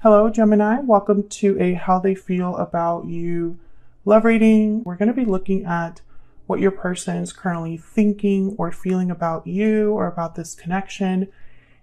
Hello, Gemini. Welcome to a How They Feel About You love reading. We're going to be looking at what your person is currently thinking or feeling about you or about this connection,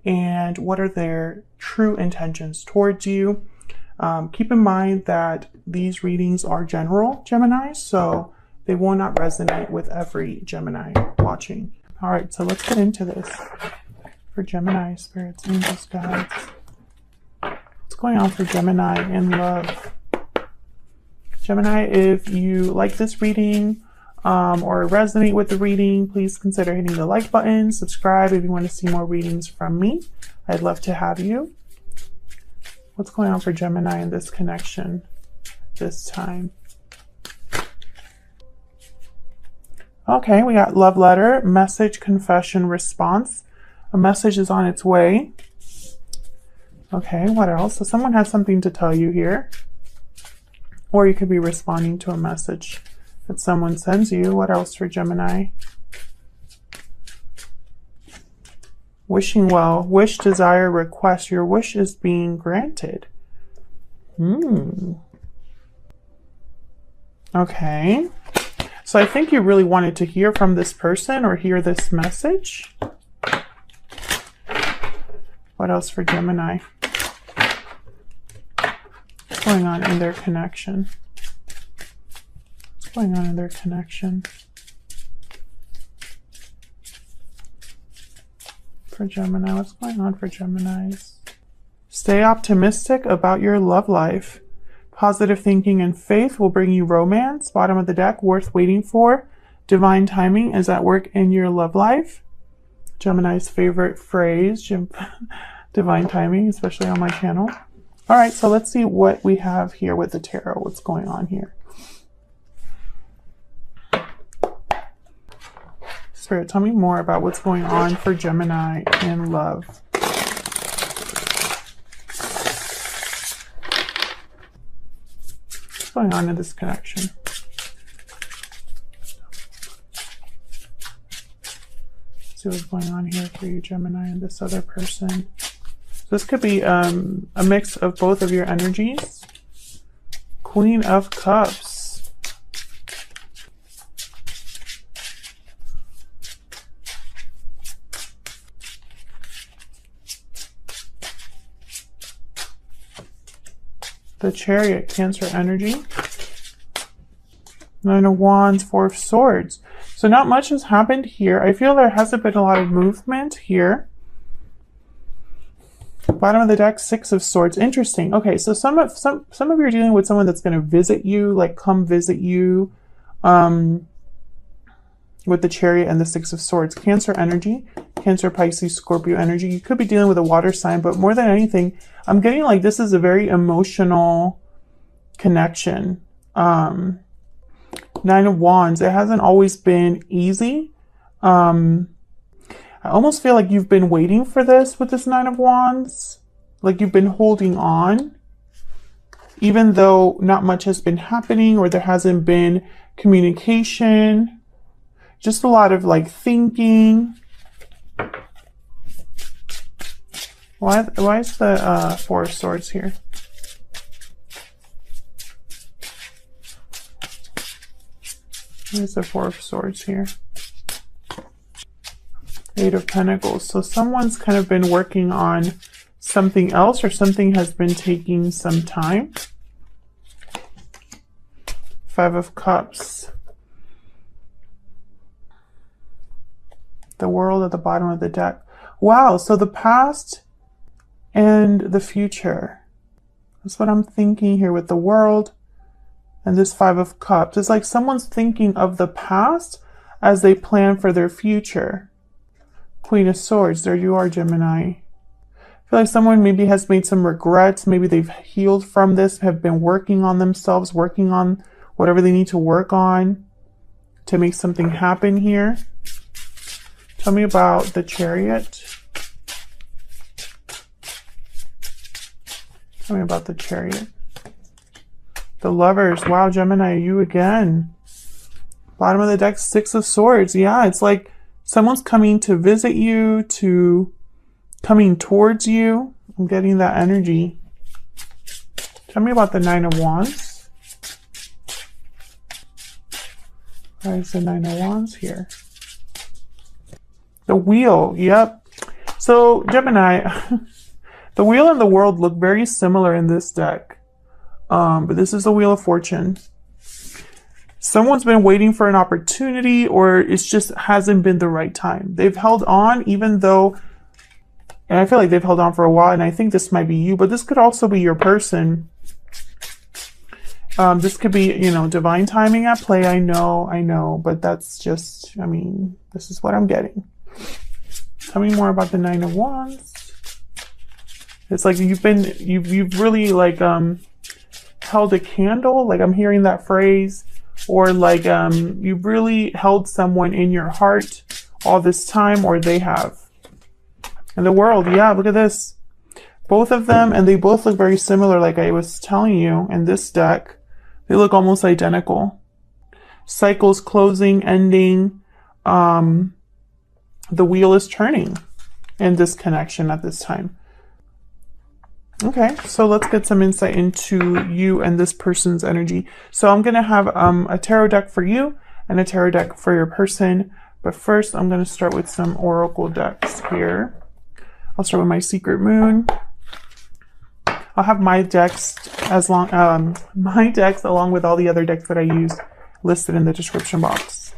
and what are their true intentions towards you. Keep in mind that these readings are general, Gemini, so they will not resonate with every Gemini watching. All right, so let's get into this for Gemini, spirits, angels, guides. What's going on for Gemini in love? Gemini, if you like this reading or resonate with the reading, please consider hitting the like button, subscribe if you want to see more readings from me. I'd love to have you. What's going on for Gemini in this connection this time? Okay, we got love letter, message, confession, response. A message is on its way. Okay, what else? So someone has something to tell you here. Or you could be responding to a message that someone sends you. What else for Gemini? Wishing well. Wish, desire, request. Your wish is being granted. Okay. So I think you really wanted to hear from this person or hear this message. What else for Gemini? What's going on in their connection? What's going on in their connection? For Gemini, what's going on for Geminis? Stay optimistic about your love life. Positive thinking and faith will bring you romance. Bottom of the deck, worth waiting for. Divine timing is at work in your love life. Gemini's favorite phrase, divine timing, especially on my channel. All right, so let's see what we have here with the tarot. What's going on here? Spirit, tell me more about what's going on for Gemini in love. What's going on in this connection? Let's see what's going on here for you, Gemini, and this other person. This could be a mix of both of your energies. Queen of Cups. The Chariot, Cancer energy. Nine of Wands, Four of Swords. So not much has happened here. I feel there hasn't been a lot of movement here. Bottom of the deck, Six of Swords. Interesting. Okay, so some of you are dealing with someone that's going to visit you, like come visit you, with the Chariot and the Six of Swords. Cancer energy, Cancer, Pisces, Scorpio energy. You could be dealing with a water sign, but more than anything, I'm getting like this is a very emotional connection. Nine of Wands. It hasn't always been easy. I almost feel like you've been waiting for this with this Nine of Wands. Like you've been holding on. Even though not much has been happening or there hasn't been communication. Just a lot of like thinking. Why is the Four of Swords here? Why is the Four of Swords here? Eight of Pentacles. So someone's kind of been working on something else, or something has been taking some time. Five of Cups. The World at the bottom of the deck. Wow, so the past and the future. That's what I'm thinking here with the World and this Five of Cups. It's like someone's thinking of the past as they plan for their future. Queen of Swords, there you are, Gemini. I feel like someone maybe has made some regrets. Maybe they've healed from this, have been working on themselves, working on whatever they need to work on to make something happen here. Tell me about the Chariot. Tell me about the Chariot. The Lovers. Wow, Gemini, you again. Bottom of the deck, Six of Swords. Yeah, it's like someone's coming to visit you, coming towards you. I'm getting that energy. Tell me about the Nine of Wands. Why is the Nine of Wands here? The Wheel, yep. So Gemini, the Wheel and the World look very similar in this deck. But this is the Wheel of Fortune. Someone's been waiting for an opportunity, or it just hasn't been the right time. They've held on, even though, and I feel like they've held on for a while, and I think this might be you, but this could also be your person. This could be, you know, divine timing at play. I know, but that's just, I mean, this is what I'm getting. Tell me more about the Nine of Wands. It's like you've really like, held a candle. Like I'm hearing that phrase, or like, you've really held someone in your heart all this time, or they have. And the World, yeah, look at this. Both of them, and they both look very similar. Like I was telling you in this deck, they look almost identical. Cycles closing, ending. The wheel is turning in this connection at this time. Okay, so let's get some insight into you and this person's energy. So I'm going to have a tarot deck for you and a tarot deck for your person. But first, I'm going to start with some oracle decks here. I'll start with my Secret Moon. I'll have my decks along with all the other decks that I use listed in the description box.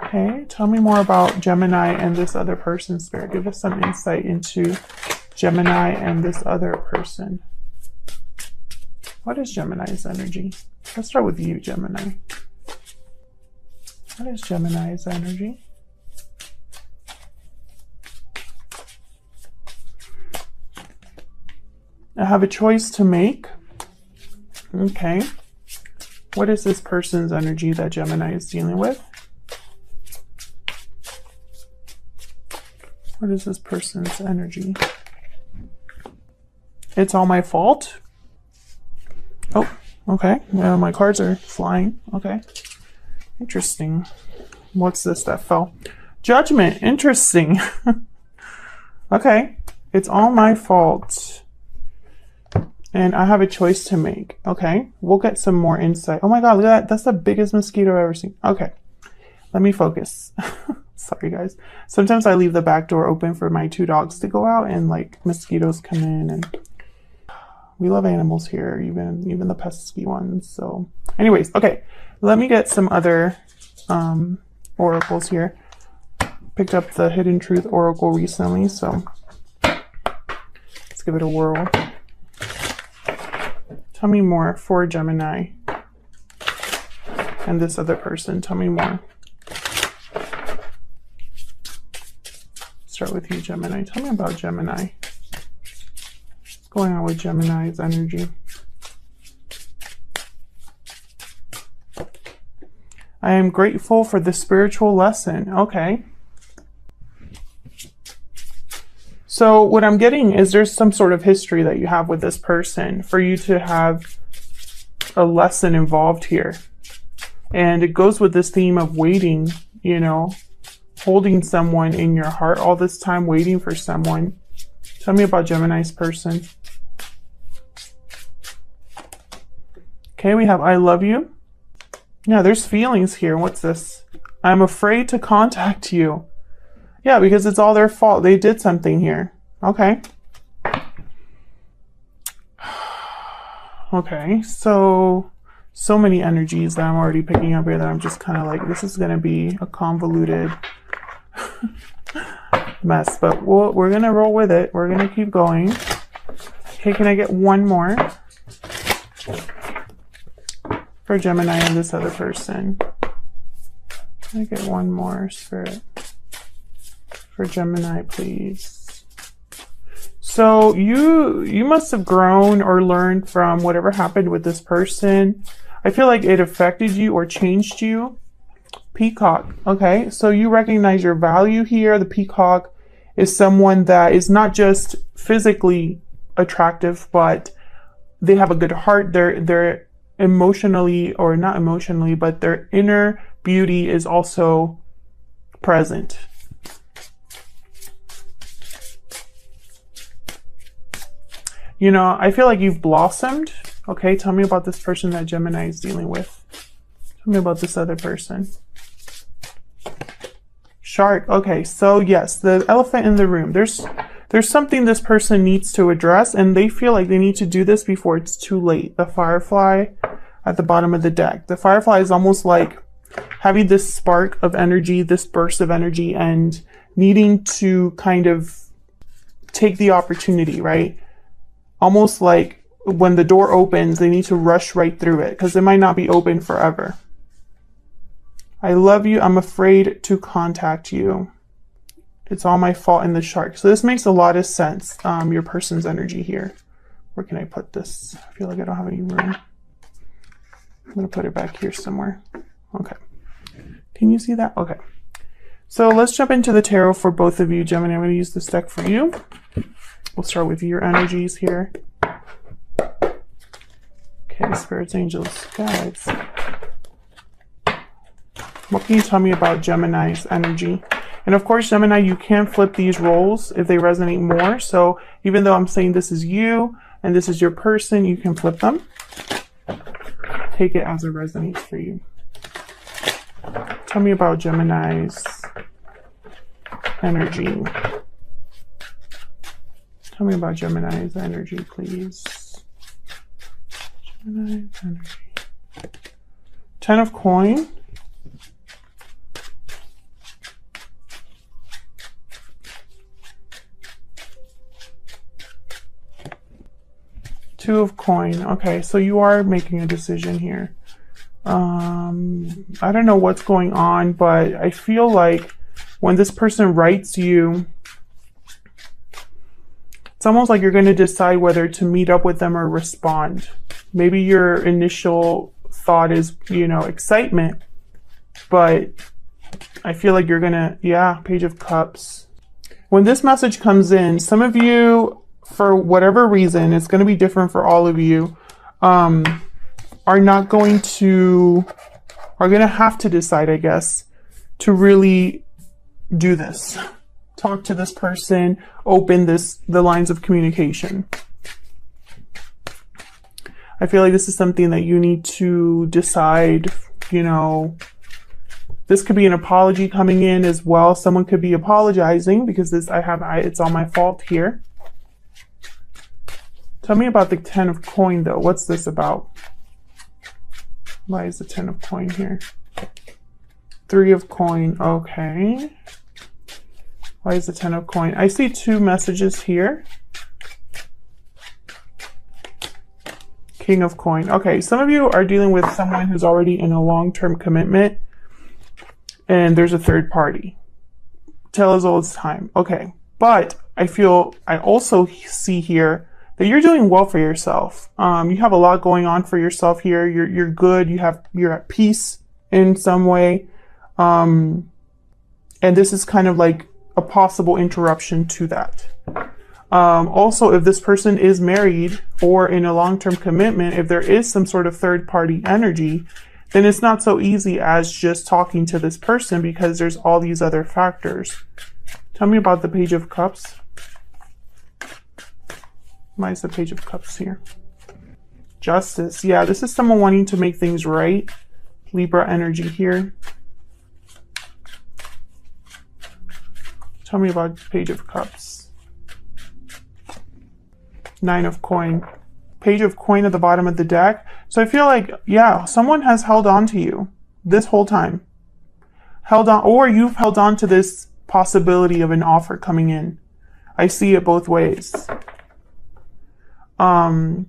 Okay, tell me more about Gemini and this other person, Spirit. Give us some insight into Gemini and this other person. What is Gemini's energy? Let's start with you, Gemini. What is Gemini's energy? I have a choice to make. Okay. What is this person's energy that Gemini is dealing with? What is this person's energy? It's all my fault. Oh, okay. Yeah, my cards are flying. Okay. Interesting. What's this that fell? Judgment. Interesting. Okay. It's all my fault. And I have a choice to make. Okay. We'll get some more insight. Oh my God, look at that. That's the biggest mosquito I've ever seen. Okay. Let me focus. Sorry, guys. Sometimes I leave the back door open for my 2 dogs to go out, and like mosquitoes come in, and we love animals here, even the pesky ones. So anyways, okay. Let me get some other oracles here. Picked up the Hidden Truth Oracle recently, so let's give it a whirl. Tell me more for Gemini and this other person. Tell me more. Start with you, Gemini. Tell me about Gemini. What's going on with Gemini's energy? I am grateful for the spiritual lesson. Okay. So what I'm getting is there's some sort of history that you have with this person for you to have a lesson involved here. And it goes with this theme of waiting, you know, holding someone in your heart all this time, waiting for someone. Tell me about Gemini's person. Okay, we have I love you. Yeah, there's feelings here. What's this? I'm afraid to contact you. Yeah, because it's all their fault. They did something here. Okay. Okay, so many energies that I'm already picking up here that I'm just kind of like, this is going to be a convoluted mess. But we're going to roll with it. We're going to keep going. Okay, can I get one more for Gemini and this other person? Can I get one more, Spirit? For Gemini, please. So you must have grown or learned from whatever happened with this person. I feel like it affected you or changed you. Peacock. Okay, so you recognize your value here. The peacock is someone that is not just physically attractive, but they have a good heart. They're emotionally, or not emotionally, but their inner beauty is also present. You know, I feel like you've blossomed. Okay, tell me about this person that Gemini is dealing with. Tell me about this other person. Shark. Okay, so yes, the elephant in the room. There's something this person needs to address, and they feel like they need to do this before it's too late. The firefly at the bottom of the deck. The firefly is almost like having this spark of energy, this burst of energy, and needing to kind of take the opportunity, right? Almost like when the door opens, they need to rush right through it because it might not be open forever. I love you. I'm afraid to contact you. It's all my fault in the shark. So this makes a lot of sense. Your person's energy here. Where can I put this? I feel like I don't have any room. I'm going to put it back here somewhere. Okay. Can you see that? Okay. So let's jump into the tarot for both of you, Gemini. I'm going to use this deck for you. We'll start with your energies here. Okay, spirits, angels, guides. What can you tell me about Gemini's energy? And of course, Gemini, you can flip these roles if they resonate more. So even though I'm saying this is you and this is your person, you can flip them. Take it as it resonates for you. Tell me about Gemini's energy. Tell me about Gemini's energy, please. Gemini's energy. 10 of coin. Two of coin. Okay, so you are making a decision here. I don't know what's going on, but I feel like when this person writes you, it's almost like you're going to decide whether to meet up with them or respond. Maybe your initial thought is, you know, excitement, but I feel like you're going to, yeah, Page of Cups. When this message comes in, some of you, for whatever reason, it's going to be different for all of you, are going to have to decide, I guess, to really do this. Talk to this person, open the lines of communication. I feel like this is something that you need to decide, you know. This could be an apology coming in as well. Someone could be apologizing because it's all my fault here. Tell me about the 10 of coin, though. What's this about? Why is the 10 of coin here? 3 of coin. Okay. Why is the 10 of coin? I see 2 messages here. King of coin. Okay, some of you are dealing with someone who's already in a long-term commitment, and there's a third party. Tell us all it's time. Okay, but I also see here that you're doing well for yourself. You have a lot going on for yourself here. You're good. You're at peace in some way. And this is kind of like a possible interruption to that. Also, if this person is married or in a long-term commitment, if there is some sort of third-party energy, then it's not so easy as just talking to this person because there's all these other factors. Tell me about the Page of Cups. Why is the Page of Cups here? Justice. Yeah, this is someone wanting to make things right. Libra energy here. Tell me about Page of Cups. 9 of coin. Page of coin at the bottom of the deck. So I feel like, yeah, someone has held on to you this whole time. Held on, or you've held on to this possibility of an offer coming in. I see it both ways. I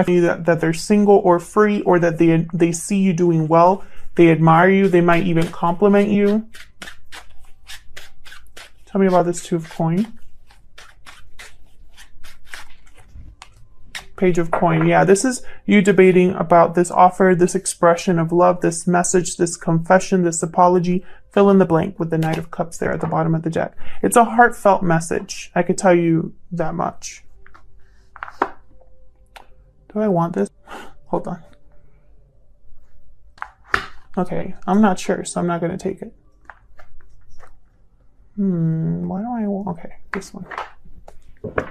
see that they're single or free, or that they see you doing well. They admire you. They might even compliment you. Tell me about this 2 of coin. Page of coin. Yeah, this is you debating about this offer, this expression of love, this message, this confession, this apology. Fill in the blank with the Knight of Cups there at the bottom of the deck. It's a heartfelt message. I could tell you that much. Do I want this? Hold on. Okay, I'm not sure, so I'm not going to take it. Why do I want... Okay, this one.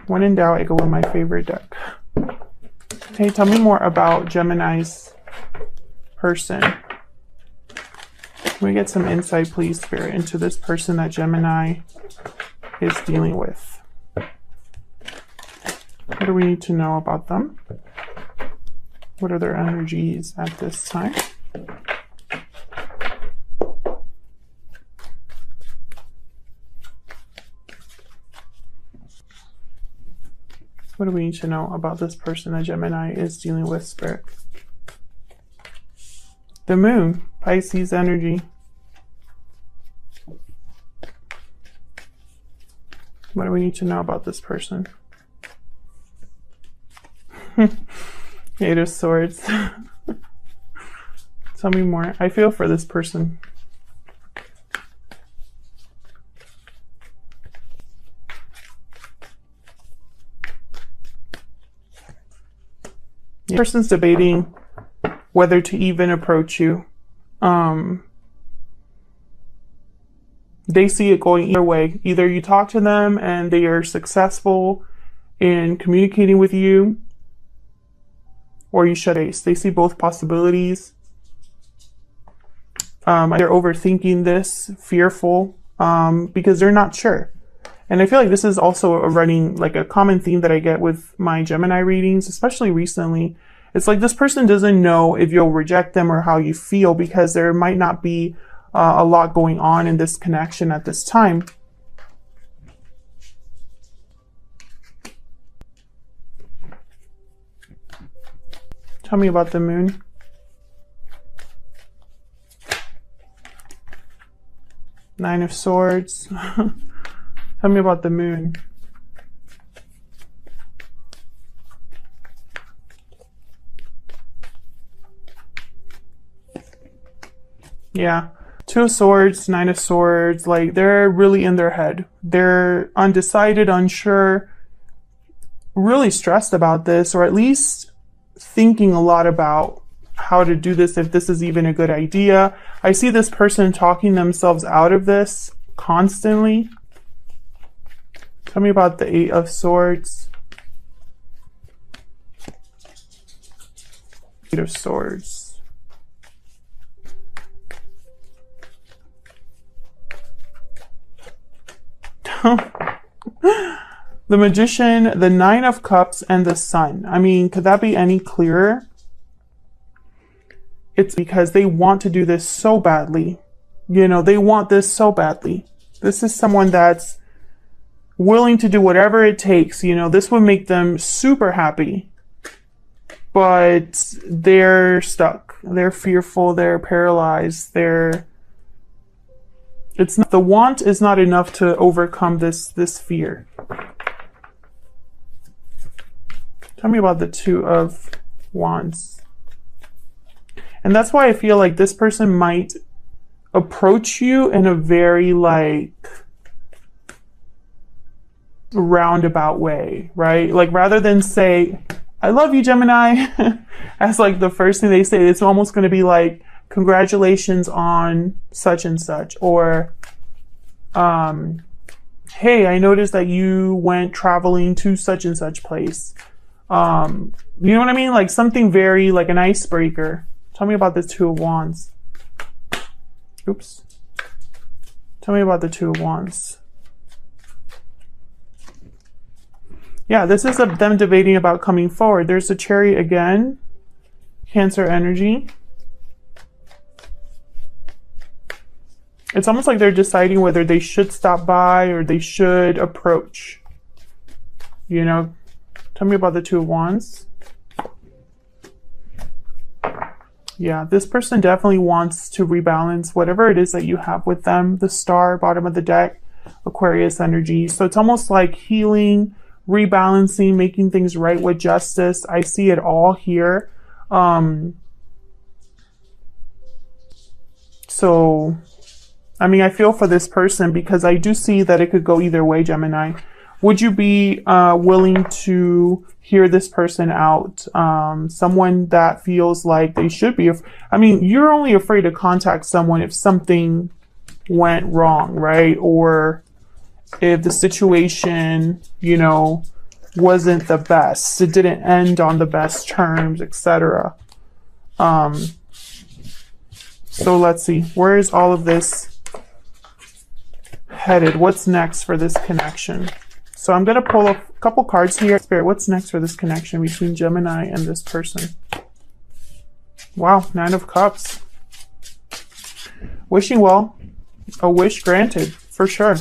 When in doubt, I go with my favorite deck. Okay, tell me more about Gemini's person. Can we get some insight, please, Spirit, into this person that Gemini is dealing with? What do we need to know about them? What are their energies at this time? What do we need to know about this person that Gemini is dealing with, Spirit? The moon, Pisces energy. What do we need to know about this person? Eight of Swords. Tell me more. I feel for this person. This person's debating whether to even approach you. They see it going either way. Either you talk to them and they are successful in communicating with you, or you shut face. They see both possibilities. They're overthinking this, fearful, because they're not sure. And I feel like this is also a common theme that I get with my Gemini readings, especially recently. It's like this person doesn't know if you'll reject them or how you feel, because there might not be a lot going on in this connection at this time. Tell me about the moon. Nine of Swords. Tell me about the moon. Yeah. Two of Swords, Nine of Swords. Like, they're really in their head. They're undecided, unsure, really stressed about this, or at least thinking a lot about how to do this, if this is even a good idea. I see this person talking themselves out of this constantly. Tell me about the Eight of Swords. Eight of Swords. The Magician, the Nine of Cups, and the Sun. I mean, could that be any clearer? It's because they want to do this so badly. You know, they want this so badly. This is someone that's willing to do whatever it takes. You know, this would make them super happy. But they're stuck. They're fearful. They're paralyzed. The want is not enough to overcome this fear. Tell me about the Two of Wands. And that's why I feel like this person might approach you in a very roundabout way, right? Like, rather than say, I love you, Gemini, as like the first thing they say, it's almost going to be like, congratulations on such and such, or hey, I noticed that you went traveling to such and such place. You know what I mean? Like something very like an icebreaker. Tell me about the Two of Wands. Oops. Tell me about the Two of Wands. Yeah, this is them debating about coming forward. There's the Chariot again. Cancer energy. It's almost like they're deciding whether they should stop by or they should approach. You know, tell me about the Two of Wands. Yeah, this person definitely wants to rebalance whatever it is that you have with them. The Star, bottom of the deck, Aquarius energy. So it's almost like healing, rebalancing, making things right with justice. I see it all here. So, I mean, I feel for this person because I do see that it could go either way, Gemini. Would you be willing to hear this person out? Someone that feels like they should be. I mean, you're only afraid to contact someone if something went wrong, right? Or if the situation, you know, wasn't the best. It didn't end on the best terms, etc. So let's see. Where is all of this headed? What's next for this connection? So I'm going to pull a couple cards here. Spirit, what's next for this connection between Gemini and this person? Wow, 9 of Cups. Wishing well. A wish granted, for sure.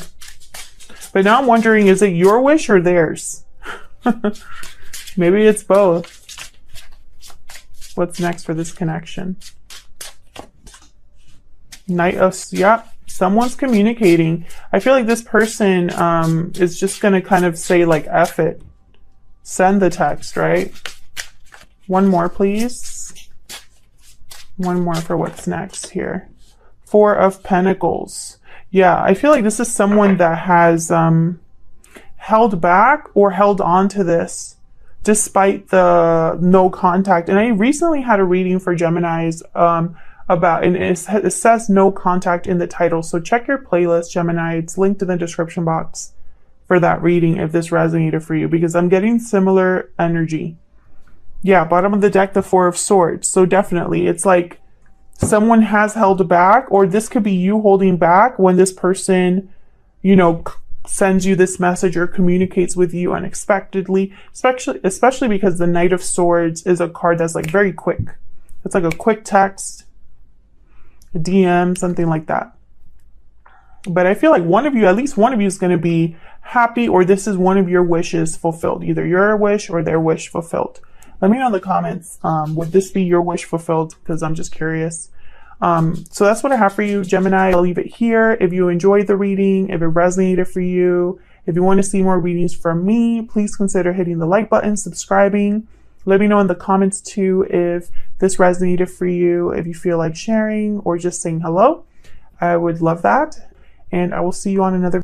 But now I'm wondering, is it your wish or theirs? Maybe it's both. What's next for this connection? Knight of, yeah, someone's communicating. I feel like this person is just going to kind of say like, F it. Send the text, right? One more, please. One more for what's next here. 4 of Pentacles. Yeah, I feel like this is someone that has held back or held on to this despite the no contact. And I recently had a reading for Geminis about, and it says no contact in the title. So check your playlist, Gemini. It's linked in the description box for that reading if this resonated for you, because I'm getting similar energy. Yeah, bottom of the deck, the 4 of Swords. So definitely, it's like someone has held back, or this could be you holding back when this person, you know, sends you this message or communicates with you unexpectedly, especially because the Knight of Swords is a card that's like very quick. It's like a quick text, a DM, something like that. But I feel like one of you, at least one of you, is going to be happy, or this is one of your wishes fulfilled. Either your wish or their wish fulfilled. Let me know in the comments, would this be your wish fulfilled? Because I'm just curious. So that's what I have for you, Gemini. I'll leave it here. If you enjoyed the reading, if it resonated for you, if you want to see more readings from me, please consider hitting the like button, subscribing. Let me know in the comments too if this resonated for you, if you feel like sharing or just saying hello. I would love that. And I will see you on another